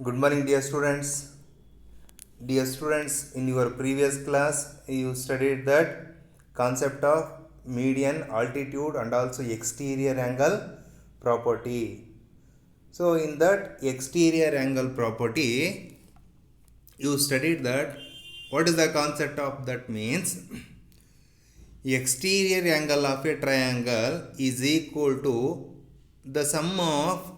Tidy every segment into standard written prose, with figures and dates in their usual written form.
Good morning, dear students. Dear students, in your previous class, you studied that concept of median, altitude, and also exterior angle property. So, in that exterior angle property, you studied that what is the concept of that means exterior angle of a triangle is equal to the sum of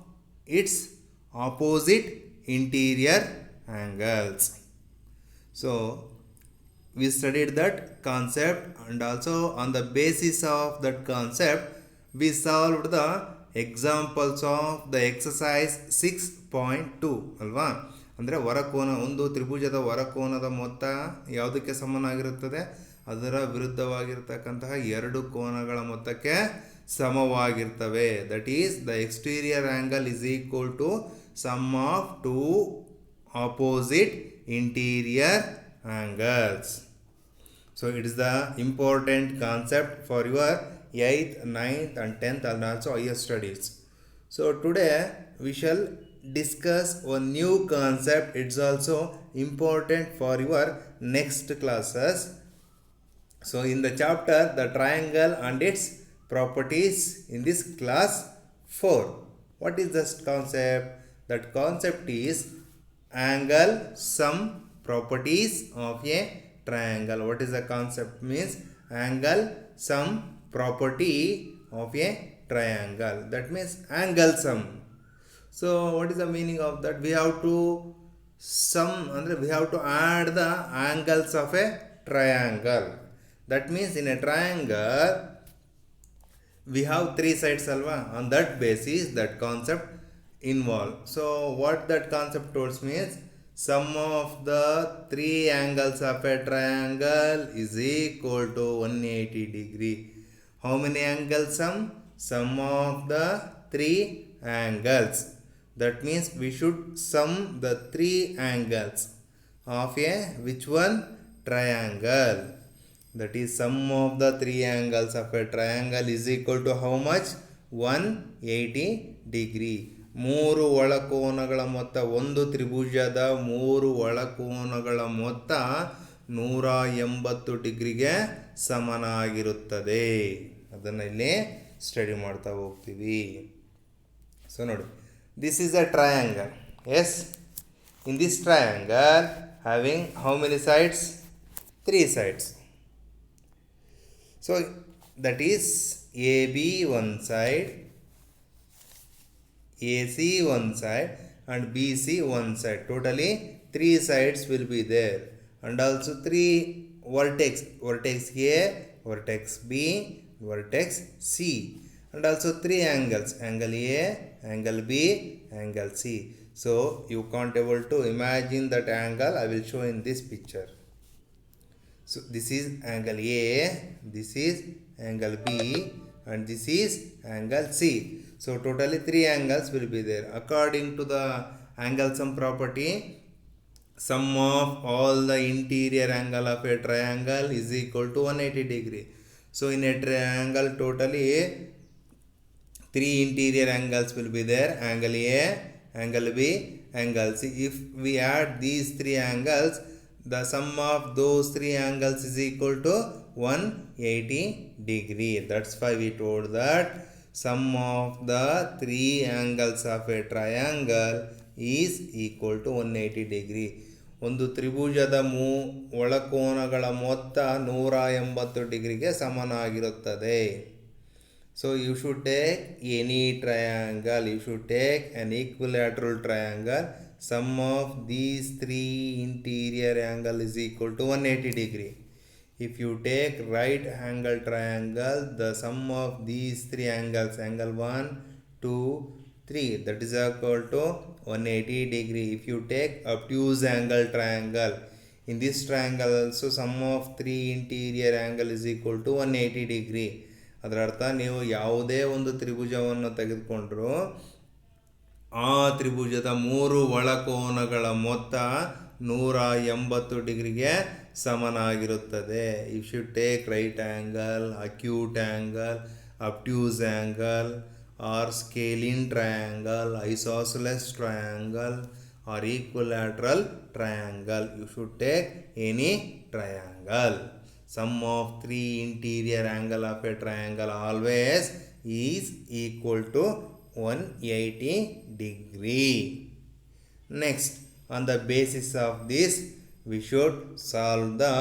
its opposite interior angles. So we studied that concept, and also on the basis of that concept we solved the examples of the exercise 6.2 ಅಲ್ವಾ. ಅಂದರೆ ವರಕೋನ ಒಂದು ತ್ರಿಭುಜದ ವರಕೋನದ ಮೊತ್ತ ಯಾವುದಕ್ಕೆ ಸಮನಾಗಿರುತ್ತದೆ, ಅದರ ವಿರುದ್ಧವಾಗಿರ್ತಕ್ಕಂತಹ ಎರಡು ಕೋನಗಳ ಮೊತ್ತಕ್ಕೆ ಸಮವಾಗಿರ್ತವೆ. That is the exterior angle is equal to sum of two opposite interior angles. So it is the important concept for your 8th, 9th and 10th and also higher studies. So today we shall discuss one new concept. It's also important for your next classes. So in the chapter the triangle and its properties in this class 4. What is this concept? That concept is angle sum properties of a triangle. What is the concept means? Angle sum property of a triangle. That means angle sum. So what is the meaning of that? We have to sum, andre we have to add the angles of a triangle. That means in a triangle we have three sides alva. On that basis that concept involved. So what that concept tells means sum of the three angles of a triangle is equal to 180 degree. How many angles sum? Sum of the three angles. That means we should sum the three angles of a which one? Triangle. That is sum of the three angles of a triangle is equal to how much? 180 degree. ಮೂರು ಒಳಕೋನಗಳ ಮೊತ್ತ, ಒಂದು ತ್ರಿಭುಜದ ಮೂರು ಒಳಕೋನಗಳ ಮೊತ್ತ 180 ಡಿಗ್ರಿಗೆ ಸಮನಾಗಿರುತ್ತದೆ. ಅದನ್ನು ಇಲ್ಲಿ ಸ್ಟಡಿ ಮಾಡ್ತಾ ಹೋಗ್ತೀವಿ. ಸೊ ನೋಡಿ, this is a triangle. Yes, in this triangle having how many sides? 3 sides. So that is AB one side, AC one side and BC one side. Totally 3 sides will be there, and also 3 vertex, vertex A, vertex B, vertex C, and also 3 angles, angle A, angle B, angle C. So you can't able to imagine that angle. I will show in this picture. So this is angle A, this is angle B, and this is angle C. So totally 3 angles will be there. According to the angle sum property, sum of all the interior angle of a triangle is equal to 180 degree. So in a triangle totally 3 interior angles will be there, angle A, angle B, angle C. If we add these 3 angles, the sum of those 3 angles is equal to 180 degree. That's why we told that sum of the 3 angles of a triangle is equal to 180 degree. ಒಂದು ತ್ರಿಭುಜದ ಒಳಕೋನಗಳ ಮೊತ್ತ 180 ಡಿಗ್ರಿಗೆ ಸಮನಾಗಿರುತ್ತದೆ. So you should take any triangle, you should take an equilateral triangle. Sum of these 3 interior angle is equal to 180 degree. If you take right angle triangle, the sum of these 3 angles, angle 1, 2, 3, that is equal to 180 degree. If you take obtuse angle triangle, in this triangle also sum of 3 interior angle is equal to 180 degree. ಅದರ ಅರ್ಥ, ನೀವು ಯಾವುದೇ ಒಂದು ತ್ರಿಭುಜವನ್ನು ತೆಗೆದುಕೊಂಡ್ರೂ ಆ ತ್ರಿಭುಜದ 3 ಒಳಕೋನಗಳ ಮೊತ್ತ 180 ಡಿಗ್ರಿಗೆ ಸಮನಾಗಿರುತ್ತದೆ. You should take right angle, acute angle, obtuse angle, or scalene triangle, isosceles triangle, or equilateral triangle. You should take any triangle. Sum of three interior angle of a triangle always is equal to 180 degree. Next, on the basis of this, we should solve the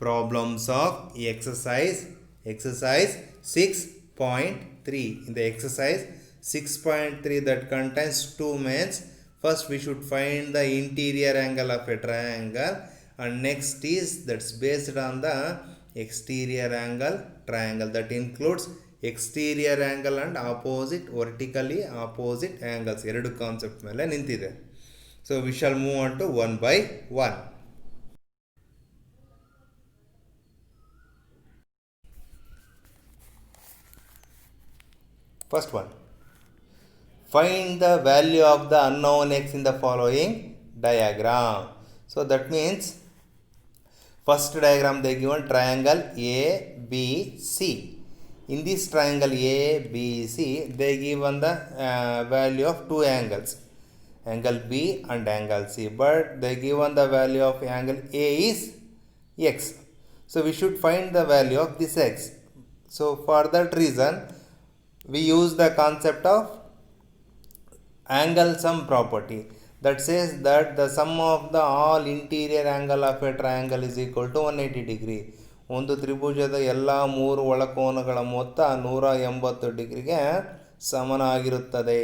problems of exercise 6.3. In the exercise 6.3 that contains two means. First we should find the interior angle of a triangle, and next is that's based on the exterior angle triangle, that includes exterior angle and opposite vertically opposite angles. ಎರಡು concept ಮೇಲೆ ನಿಂತಿದೆ. So we shall move on to one by one. First one, find the value of the unknown x in the following diagram. So that means first diagram they given triangle ABC. In this triangle ABC they given the value of two angles, angle B and angle C, but they given the value of angle A is x. So we should find the value of this x. So for that reason we use the concept of angle sum property, that says that the sum of the all interior angle of a triangle is equal to 180 degree. ಒಂದು ತ್ರಿಭುಜದ ಎಲ್ಲ ಮೂರು ಒಳಕೋನಗಳ ಮೊತ್ತ 180 ಡಿಗ್ರಿಗೆ ಸಮನಾಗಿರುತ್ತದೆ.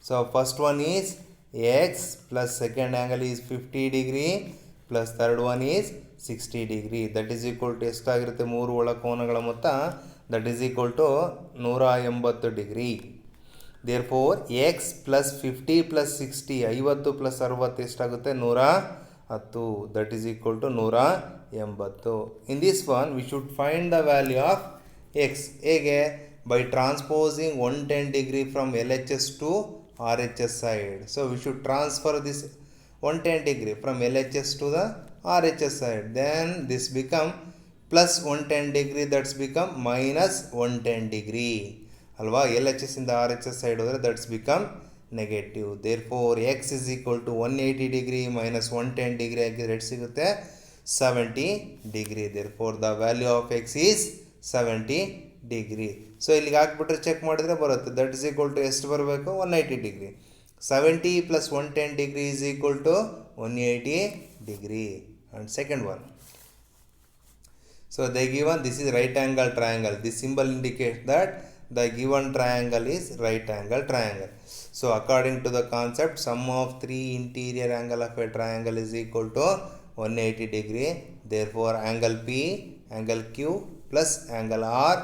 So first one is x plus second angle is 50 degree plus third one is 60 degree. That is equal to ಎಷ್ಟಾಗಿರುತ್ತೆ, ಮೂರು ಒಳಕೋನಗಳ ಮೊತ್ತ, ದಟ್ ಈಸ್ ಈಕ್ವಲ್ ಟು 180 ಡಿಗ್ರಿ. Therefore x plus 50 plus 60, 50 plus 60 ಎಷ್ಟಾಗುತ್ತೆ, 110, that is equal to 180. In this one we should find the value of x. ಹೇಗೆ? By transposing 110 degree from LHS to RHS side. So we should transfer this 110 degree from LHS to the RHS side. Then this become plus 110 degree, that's become minus 110 degree. ಅಲ್ವಾ? L H S ಇಂದ R H S side ಹೋದರೆ that's become negative. Therefore x is equal to 180 degree minus 110 degree ಹಾಕಿದ್ರೆ ಎಷ್ಟು ಸಿಗುತ್ತೆ, 70 degree. Therefore the value of x is 70 degree. So ಇಲ್ಲಿಗೆ ಹಾಕ್ಬಿಟ್ರೆ check ಮಾಡಿದ್ರೆ ಬರುತ್ತೆ, ದಟ್ ಇಸ್ ಈಕ್ವಲ್ ಟು ಎಷ್ಟು ಬರಬೇಕು, 180 degree. 70 plus 110 degree is equal to 180 degree. And second one, so they given this is right angle triangle. This symbol indicates that the given triangle is right angle triangle. So according to the concept, sum of three interior angle of a triangle is equal to 180 degree. Therefore angle P, angle Q plus angle R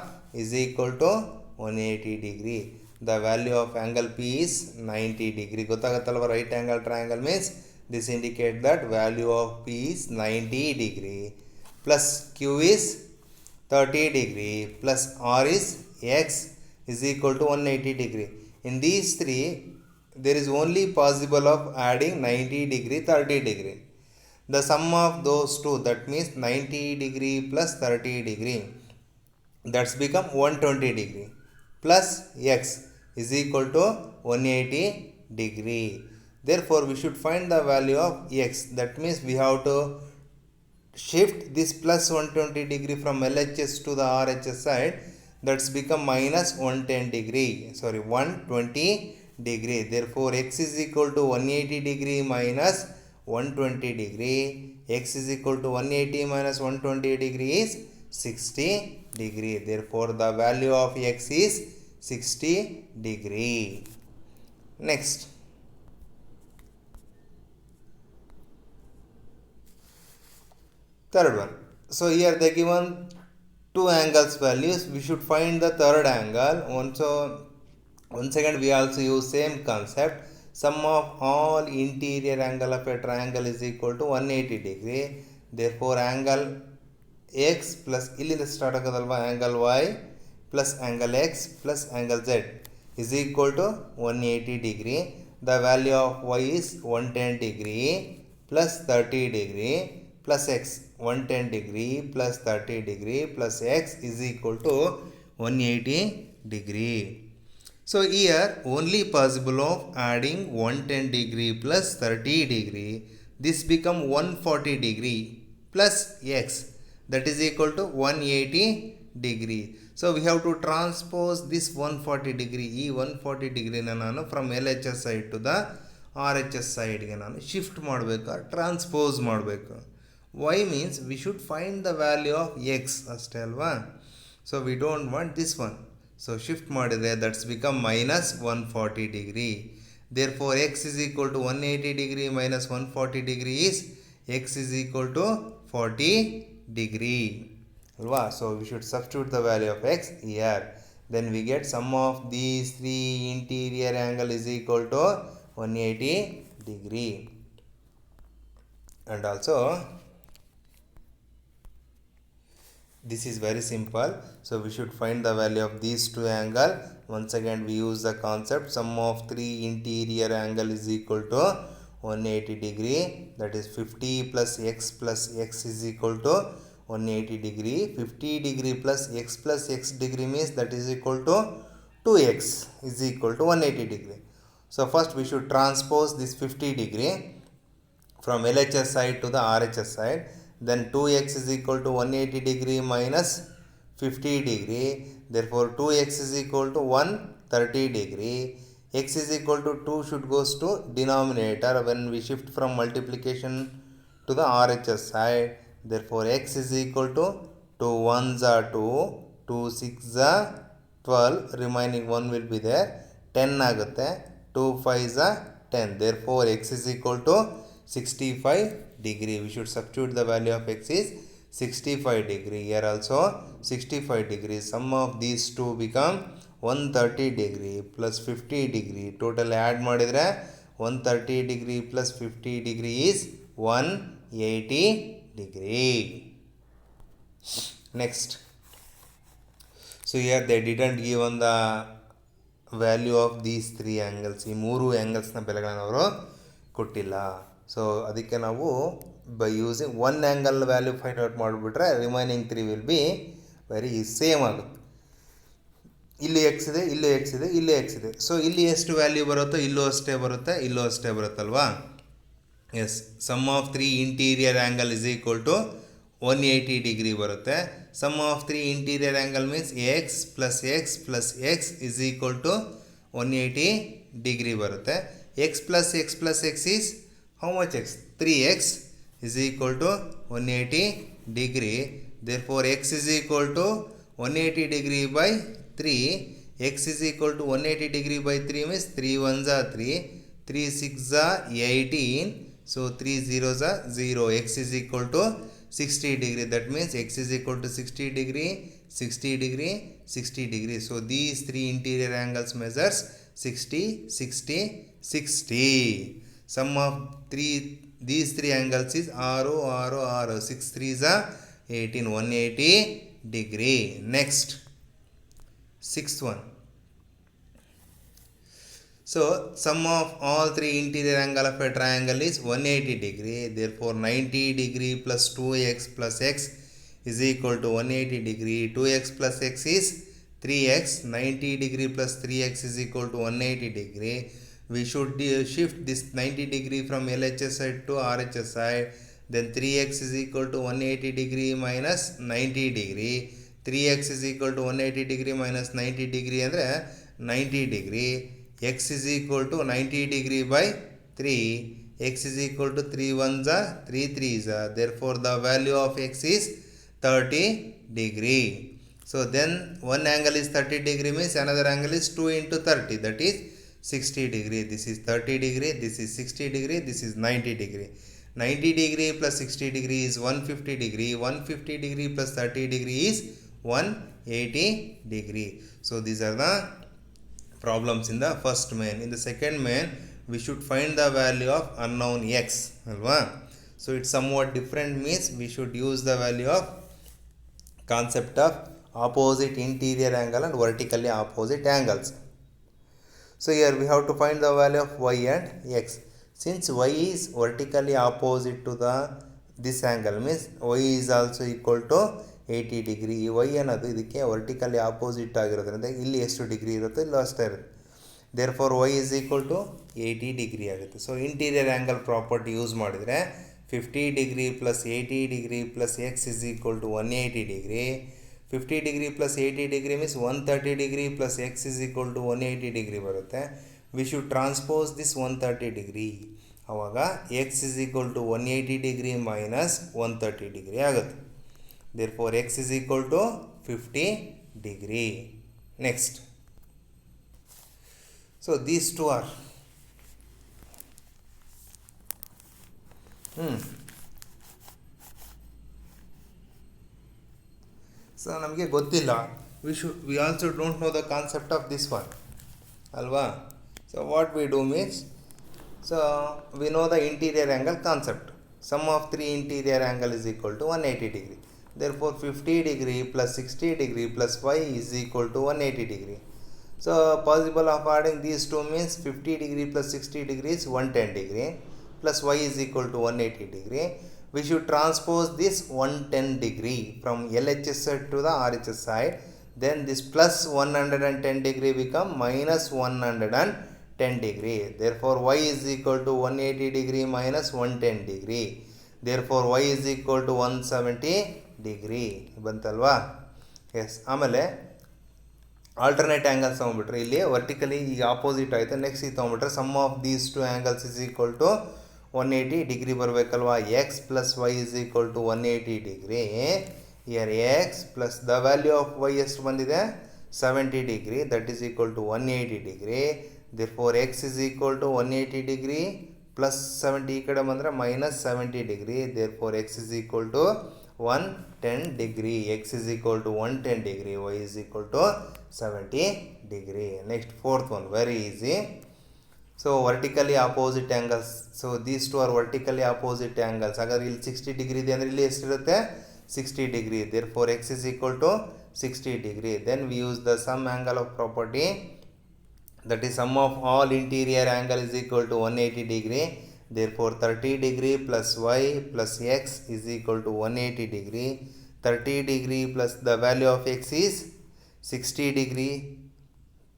is equal to 180 degree. The value of angle P is 90 degree. ಗೊತ್ತಾಗುತ್ತಲ್ವ, right angle triangle means this indicates that value of P is 90 degree plus Q is 30 degree plus R is x is equal to 180 degree. In these three there is only possible of adding 90 degree 30 degree. The sum of those two, that means 90 degree plus 30 degree, that's become 120 degree plus x is equal to 180 degree. Therefore we should find the value of x. That means we have to shift this plus 120 degree from LHS to the RHS side, that's become minus 110 degree, 120 degree. Therefore x is equal to 180 degree minus 120 degree. X is equal to 180 minus 120 degree is 60 degree. Therefore the value of x is 60 degree. Next, third one. So here they given two angles values. We should find the third angle. Once again we also use same concept. Sum of all interior angle of a triangle is equal to 180 degree. Therefore angle x plus ಇಲ್ಲಿಂದ start ಆಗೋದಲ್ವಾ, angle y plus angle x plus angle z is equal to 180 degree. The value of y is 110 degree plus 30 degree plus x. 110 degree plus 30 degree plus x is equal to 180 degree. So here only possible of adding 110 degree plus 30 degree. This become 140 degree plus x, that is equal to 180 degree. So we have to transpose this 140 degree. ಈ 140 ಡಿಗ್ರಿನ ನಾನು from L H S side to the R H S ಸೈಡ್ಗೆ ನಾನು shift ಮಾಡಬೇಕು, transpose ಮಾಡಬೇಕು. Why means we should find the value of x ಅಷ್ಟೇ ಅಲ್ವಾ. So we don't want this one. So shift ಮಾಡಿದರೆ that's become minus 140 degree. Therefore x is equal to 180 degree minus 140 degree is x is equal to 40 degree. Alva? So we should substitute the value of x here. Then we get sum of these three interior angle is equal to 180 degree. And also this is very simple. So we should find the value of these two angle. Once again we use the concept sum of three interior angle is equal to 180 degree. That is 50 plus x is equal to 180 degree. 50 degree plus x degree means that is equal to 2x is equal to 180 degree. So first we should transpose this 50 degree from LHS side to the RHS side. Then 2x is equal to 180 degree minus 50 degree. Therefore 2x is equal to 130 degree. X is equal to 2 should goes to denominator when we shift from multiplication to the RHS side. Therefore x is equal to 2 1s are 2, 2 6s are 12, remaining 1 will be there, 10 ಆಗುತ್ತೆ, 2 5s are 10. Therefore x is equal to 65 degree. We should substitute the value of x is 65 degree. Here also 65 degree. Sum of these two become 130 degree plus 50 degree. Total add ಮಾಡಿದರೆ 130 degree plus 50 degree is 180 degree. Next. So here they didn't give on the value of these three angles. ಈ ಮೂರು ಆ್ಯಂಗಲ್ಸ್ನ ಬೆಲೆಗಳನ್ನು ಅವರು ಕೊಟ್ಟಿಲ್ಲ. So ಅದಕ್ಕೆ ನಾವು by using one angle value find out ಮಾಡಿಬಿಟ್ರೆ remaining three will be very same ಆಗುತ್ತೆ. ಇಲ್ಲಿ ಎಕ್ಸ್ ಇದೆ, ಇಲ್ಲಿ ಎಕ್ಸ್ ಇದೆ, ಇಲ್ಲಿ ಎಕ್ಸ್ ಇದೆ. ಸೊ ಇಲ್ಲಿ ಎಷ್ಟು ವ್ಯಾಲ್ಯೂ ಬರುತ್ತೋ ಇಲ್ಲೂ ಅಷ್ಟೇ ಬರುತ್ತೆ, ಇಲ್ಲೂ ಅಷ್ಟೇ ಬರುತ್ತಲ್ವಾ. Yes, sum of three interior angle is equal to 180 degree ಬರುತ್ತೆ. Sum of three interior angle means x plus x is equal to 180 degree ಬರುತ್ತೆ. X plus x is how much x? 3x is equal to 180 degree. Therefore x is equal to 180 degree by 3. X is equal to 180 degree by 3 means 3 1s are 3, 3 6s are 18. So 3 zeros are 0. X is equal to 60 degree. That means x is equal to 60 degree, 60 degree, 60 degree. So these three interior angles measures 60, 60, 60. Sum of these three angles is 6 3s are 18, 180 degree. Next, sixth one. So sum of all three interior angle of a triangle is 180 degree. Therefore 90 degree plus 2x plus x is equal to 180 degree. 2x plus x is 3x. 90 degree plus 3x is equal to 180 degree. We should shift this 90 degree from LHS side to RHS side. Then 3x is equal to 180 degree minus 90 degree. 3x is equal to 180 degree minus 90 degree ಅಂದರೆ 90 degree. X is equal to 90 degree by 3. X is equal to 3 1s are 3 3s are. Therefore the value of x is 30 degree. So then one angle is 30 degree means another angle is 2 into 30, that is 60 degree. This is 30 degree, this is 60 degree, this is 90 degree. 90 degree plus 60 degree is 150 degree. 150 degree plus 30 degree is 180 degree. So these are the problems in the first main. In the second main we should find the value of unknown x, alva. So it's somewhat different, means we should use the value of concept of opposite interior angle and vertically opposite angles. So here we have to find the value of y and x. Since y is vertically opposite to this angle means y is also equal to 80 degree. y ಅನ್ನೋದು ಇದಕ್ಕೆ vertically opposite ಆಗಿರೋದ್ರಿಂದ ಇಲ್ಲಿ ಎಷ್ಟು degree ಇರುತ್ತೋ ಇಲ್ಲೂ ಅಷ್ಟೇ ಇರುತ್ತೆ. Therefore y is equal to 80 degree ಆಗುತ್ತೆ. So interior angle property use ಮಾಡಿದರೆ 50 degree plus 80 degree plus x is equal to 180 degree. 50 degree plus 80 degree means 130 degree plus x is equal to 180 degree ಬರುತ್ತೆ. We should transpose this 130 degree. ಆವಾಗ x is equal to 180 degree minus 130 degree ಆಗುತ್ತೆ. Therefore x is equal to 50 degree. Next, so these two are so ನಮಗೆ ಗೊತ್ತಿಲ್ಲ, we also don't know the concept of this one ಅಲ್ವಾ. So what we do means, so we know the interior angle concept. Sum of 3 interior angle is equal to 180 degree. Therefore 50 degree plus 60 degree plus y is equal to 180 degree. So possible of adding these two means 50 degree plus 60 degree is 110 degree plus y is equal to 180 degree. We should transpose this 110 degree from LHS side to the RHS side. Then this plus 110 degree become minus 110 degree. Therefore y is equal to 180 degree minus 110 degree. Therefore y is equal to 170 degree. ಬಂತಲ್ವಾ? Yes. ಆಮೇಲೆ alternate angles ತೊಗೊಂಡ್ಬಿಟ್ರೆ ಇಲ್ಲಿ vertically ಈಗ opposite ಆಯಿತು. Next ಇದು ತೊಗೊಂಡ್ಬಿಟ್ರೆ sum of these two angles is equal to 180 degree ಬರಬೇಕಲ್ವಾ. X plus y is equal to 180 degree. Here x plus the value of y ಎಷ್ಟು ಬಂದಿದೆ 70 degree, that is equal to 180 degree. Therefore x is equal to 180 degree plus 70 ಈ ಕಡೆ ಬಂದರೆ minus 70 degree. Therefore x is equal to 110 degree. X is equal to 110 degree. Y is equal to 70 degree. Next, fourth one, very easy. So vertically opposite angles. So these two are vertically opposite angles. ಹಾಗಾದ್ರೆ ಇಲ್ಲಿ 60 degree ಇದೆ ಅಂದರೆ ಇಲ್ಲಿ ಎಷ್ಟಿರುತ್ತೆ 60 degree. Therefore x is equal to 60 degree. Then we use the sum angle of property, that is sum of all interior angle is equal to 180 degree. Therefore 30 degree plus y plus x is equal to 180 degree. 30 degree plus the value of x is 60 degree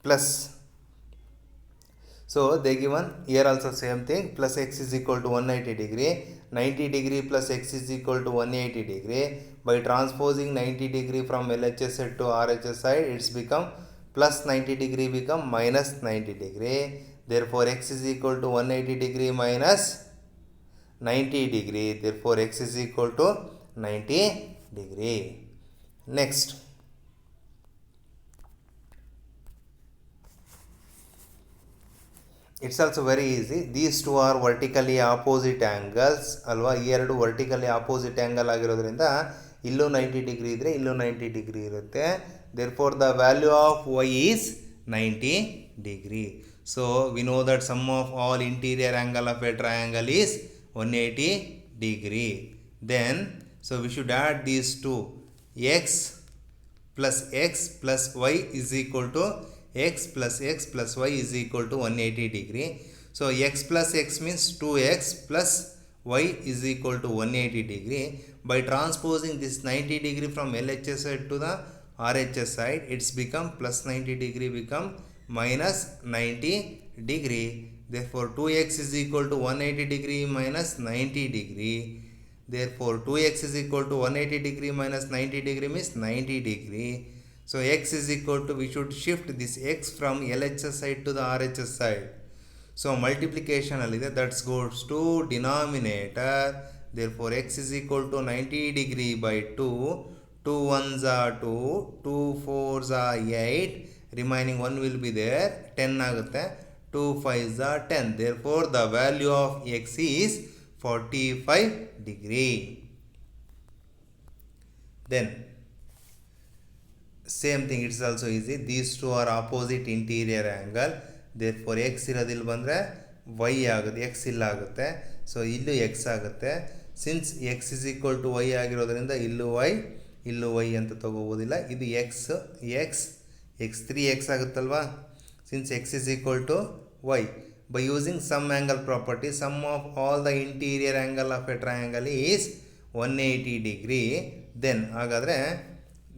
plus, so they given here also same thing, plus x is equal to 180 degree. 90 degree plus x is equal to 180 degree. By transposing 90 degree from LHS side to RHS side, it's become plus 90 degree become minus 90 degree. Therefore x is equal to 180 degree minus 90 degree. Therefore x is equal to 90 degree. Next, it's also very easy. These two are vertically opposite angles ಅಲ್ವಾ. ಈ ಎರಡು vertically opposite angle ಆಗಿರೋದ್ರಿಂದ ಇಲ್ಲೂ 90 degree ಇದ್ದರೆ ಇಲ್ಲೂ 90 degree ಇರುತ್ತೆ. Therefore the value of y is 90 degree. So we know that sum of all interior angle of a triangle is 180 degree. Then so we should add these two, x plus y is equal to x plus y is equal to 180 degree. So x plus x means 2x plus y is equal to 180 degree. By transposing this 90 degree from LHS side to the RHS side, it's become plus 90 degree become minus 90 degree. Therefore 2x is equal to 180 degree minus 90 degree. Therefore 2x is equal to 180 degree minus 90 degree means 90 degree. So x is equal to, we should shift this x from LHS side to the RHS side. So multiplication alide, that goes to denominator. Therefore x is equal to 90 degree by 2. 2 1s are 2, 2 4s are 8, remaining 1 will be there, 10 ಆಗುತ್ತೆ. 2 5s are 10. Therefore the value of x is 45 degree. Then same thing, it's also easy. These two are opposite interior angle. Therefore x ಇರೋದಿಲ್ಲಿ ಬಂದರೆ y ಆಗುತ್ತೆ, x ಇಲ್ಲ ಆಗುತ್ತೆ. So ಇಲ್ಲೂ x ಆಗುತ್ತೆ. Since x is equal to y ಆಗಿರೋದ್ರಿಂದ ಇಲ್ಲೂ y ಅಂತ ತಗೋಬೋದಿಲ್ಲ. ಇದು x 3x ಆಗುತ್ತಲ್ವಾ. Since x is equal to y, by using sum angle property, sum of all the interior angle of a triangle is 180 degree. Then ಹಾಗಾದರೆ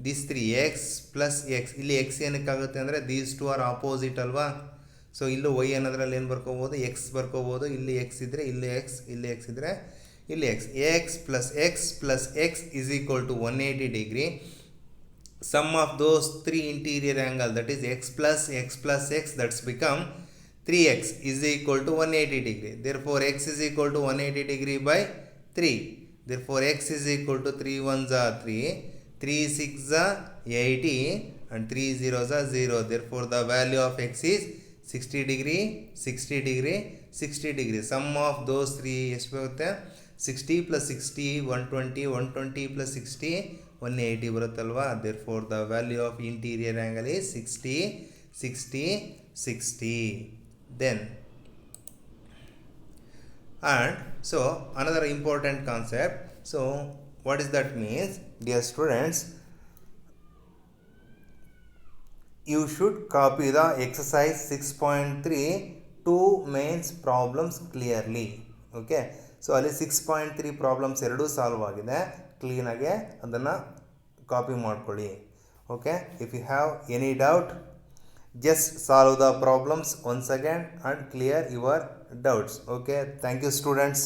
this 3x plus x, ಇಲ್ಲಿ x ಏನಕ್ಕಾಗುತ್ತೆ ಅಂದರೆ these two are opposite ಅಲ್ವಾ. So ಇಲ್ಲೂ Y ಅನ್ನೋದ್ರಲ್ಲಿ ಏನು ಬರ್ಕೋಬೋದು, X ಬರ್ಕೋಬೋದು. ಇಲ್ಲಿ x ಇದ್ದರೆ ಇಲ್ಲಿ ಎಕ್ಸ್, ಇಲ್ಲಿ ಎಕ್ಸ್ ಇದ್ದರೆ ಇಲ್ಲಿ x. X plus x is equal to 180 degree. Sum of those three interior angle, that is x plus x, that's become 3x is equal to 180 degree. Therefore x is equal to 180 degree by 3. Therefore x is equal to 3 1s are 3, 3 6s are 80, and 3 zeros are 0. Therefore the value of x is 60 degree, 60 degree, 60 degree. Sum of those three ಎಷ್ಟು ಬರುತ್ತೆ, 60 plus 60 120, 120 plus 60 180 ಬರುತ್ತಲ್ವಾ. therefore the value of interior angle is 60 60 60. then and so another important concept, so what is that means, dear students, you should copy the exercise 6.3 two mains problems clearly. okay, so ಅಲ್ಲಿ 6.3 problems ಎರಡೂ solve ಆಗಿದೆ. ಕ್ಲೀನಾಗೆ ಅದನ್ನು copy ಮಾಡ್ಕೊಳ್ಳಿ. Okay, if you have any doubt, just solve the problems once again and clear your doubts. Okay, thank you students.